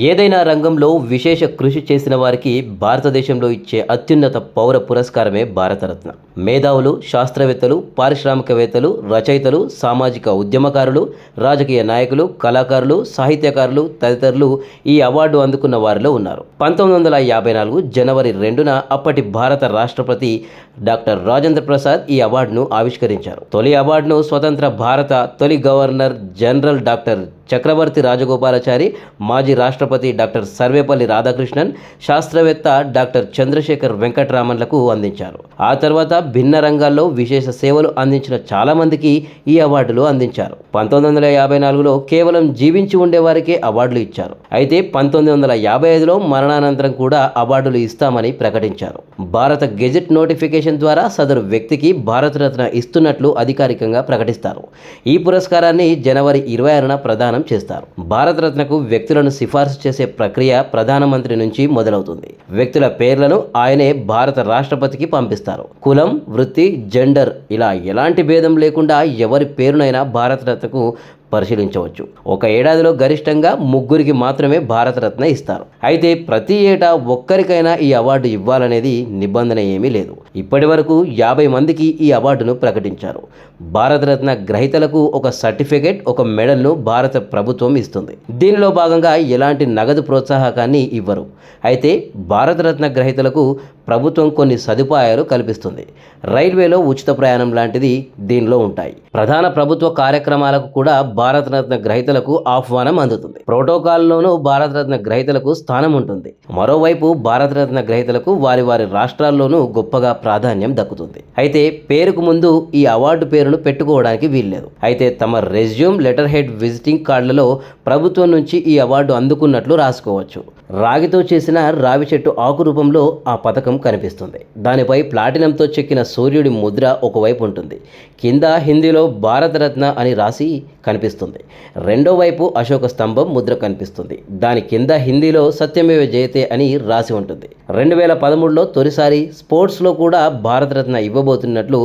ఏదైనా రంగంలో విశేష కృషి చేసిన వారికి భారతదేశంలో ఇచ్చే అత్యున్నత పౌర పురస్కారమే భారతరత్న. మేధావులు, శాస్త్రవేత్తలు, పారిశ్రామికవేత్తలు, రచయితలు, సామాజిక ఉద్యమకారులు, రాజకీయ నాయకులు, కళాకారులు, సాహిత్యకారులు తదితరులు ఈ అవార్డు అందుకున్న వారిలో ఉన్నారు. 1954 జనవరి 2న అప్పటి భారత రాష్ట్రపతి డాక్టర్ రాజేంద్ర ప్రసాద్ ఈ అవార్డును ఆవిష్కరించారు. తొలి అవార్డును స్వతంత్ర భారత తొలి గవర్నర్ జనరల్ డాక్టర్ చక్రవర్తి రాజగోపాలాచారి, మాజీ రాష్ట్రపతి డాక్టర్ సర్వేపల్లి రాధాకృష్ణన్, శాస్త్రవేత్త డాక్టర్ చంద్రశేఖర్ వెంకటరామన్లకు అందించారు. ఆ తర్వాత భిన్న రంగాల్లో విశేష సేవలు అందించిన చాలా మందికి ఈ అవార్డులు అందించారు. 1954లో కేవలం జీవించి ఉండేవారికే అవార్డులు ఇచ్చారు. అయితే 1955లో మరణానంతరం కూడా అవార్డులు ఇస్తామని ప్రకటించారు. భారత గెజెట్ నోటిఫికేషన్ ద్వారా సదరు వ్యక్తికి భారతరత్న ఇస్తున్నట్లు అధికారికంగా ప్రకటిస్తారు. ఈ పురస్కారాన్ని జనవరి 26న ప్రదానం చేస్తారు. భారతరత్నకు వ్యక్తులను సిఫార్సు చేసే ప్రక్రియ ప్రధానమంత్రి నుంచి మొదలవుతుంది. వ్యక్తుల పేర్లను ఆయనే భారత రాష్ట్రపతికి పంపిస్తారు. కులం, వృత్తి, జెండర్ ఇలా ఎలాంటి భేదం లేకుండా ఎవరి పేరునైనా భారతరత్నకు పరిశీలించవచ్చు. ఒక ఏడాదిలో గరిష్టంగా 3 మాత్రమే భారతరత్న ఇస్తారు. అయితే ప్రతి ఏటా ఒక్కరికైనా ఈ అవార్డు ఇవ్వాలనేది నిబంధన ఏమీ లేదు. ఇప్పటి వరకు 50 మందికి ఈ అవార్డును ప్రకటించారు. భారతరత్న గ్రహీతలకు ఒక సర్టిఫికేట్, ఒక మెడల్ను భారత ప్రభుత్వం ఇస్తుంది. దీనిలో భాగంగా ఎలాంటి నగదు ప్రోత్సాహకాన్ని ఇవ్వరు. అయితే భారతరత్న గ్రహీతలకు ప్రభుత్వం కొన్ని సదుపాయాలు కల్పిస్తుంది. రైల్వేలో ఉచిత ప్రయాణం లాంటిది దీనిలో ఉంటాయి. ప్రధాన ప్రభుత్వ కార్యక్రమాలకు కూడా భారతరత్న గ్రహీతలకు ఆహ్వానం అందుతుంది. ప్రోటోకాల్లోనూ భారతరత్న గ్రహీతలకు స్థానం ఉంటుంది. మరోవైపు భారతరత్న గ్రహీతలకు వారి వారి రాష్ట్రాల్లోనూ గొప్పగా ప్రాధాన్యం దక్కుతుంది. అయితే పేరుకు ముందు ఈ అవార్డు పేరును పెట్టుకోవడానికి వీల్లేదు. అయితే తమ రెజ్యూమ్, లెటర్ హెడ్, విజిటింగ్ కార్డులలో ప్రభుత్వం నుంచి ఈ అవార్డు అందుకున్నట్లు రాసుకోవచ్చు. రాగితో చేసిన రావి చెట్టు ఆకు రూపంలో ఆ పథకం కనిపిస్తుంది. దానిపై ప్లాటినంతో చెక్కిన సూర్యుడి ముద్ర ఒకవైపు ఉంటుంది. కింద హిందీలో భారతరత్న అని రాసి కనిపిస్తుంది. రెండో వైపు అశోక స్తంభం ముద్ర కనిపిస్తుంది. దాని కింద హిందీలో సత్యమేవ జయతే అని రాసి ఉంటుంది. 2013లో తొలిసారి స్పోర్ట్స్లో కూడా భారతరత్న ఇవ్వబోతున్నట్లు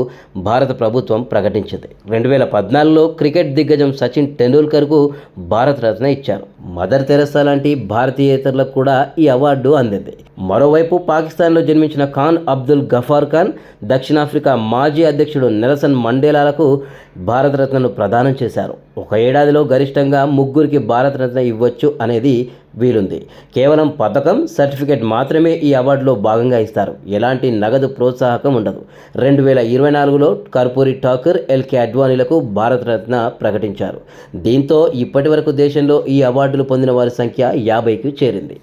భారత ప్రభుత్వం ప్రకటించింది. 2014లో క్రికెట్ దిగ్గజం సచిన్ టెండూల్కర్కు భారతరత్న ఇచ్చారు. మదర్ తెరెసా లాంటి భారతీయేతరులకు కూడా ఈ అవార్డు అందింది. మరోవైపు పాకిస్తాన్లో జన్మించిన ఖాన్ అబ్దుల్ గఫార్ ఖాన్, దక్షిణాఫ్రికా మాజీ అధ్యక్షుడు నెల్సన్ మండేలాలకు భారతరత్నను ప్రదానం చేశారు. ఒక ఏడాదిలో గరిష్టంగా 3 భారతరత్న ఇవ్వచ్చు అనేది వీలుంది. కేవలం పథకం, సర్టిఫికేట్ మాత్రమే ఈ అవార్డులో భాగంగా ఇస్తారు. ఎలాంటి నగదు ప్రోత్సాహకం ఉండదు. 2024లో కర్పూరి ఠాకూర్, ఎల్కే అడ్వాణీలకు భారతరత్న ప్రకటించారు. దీంతో ఇప్పటి వరకు దేశంలో ఈ అవార్డులు పొందిన వారి సంఖ్య 50కి చేరింది.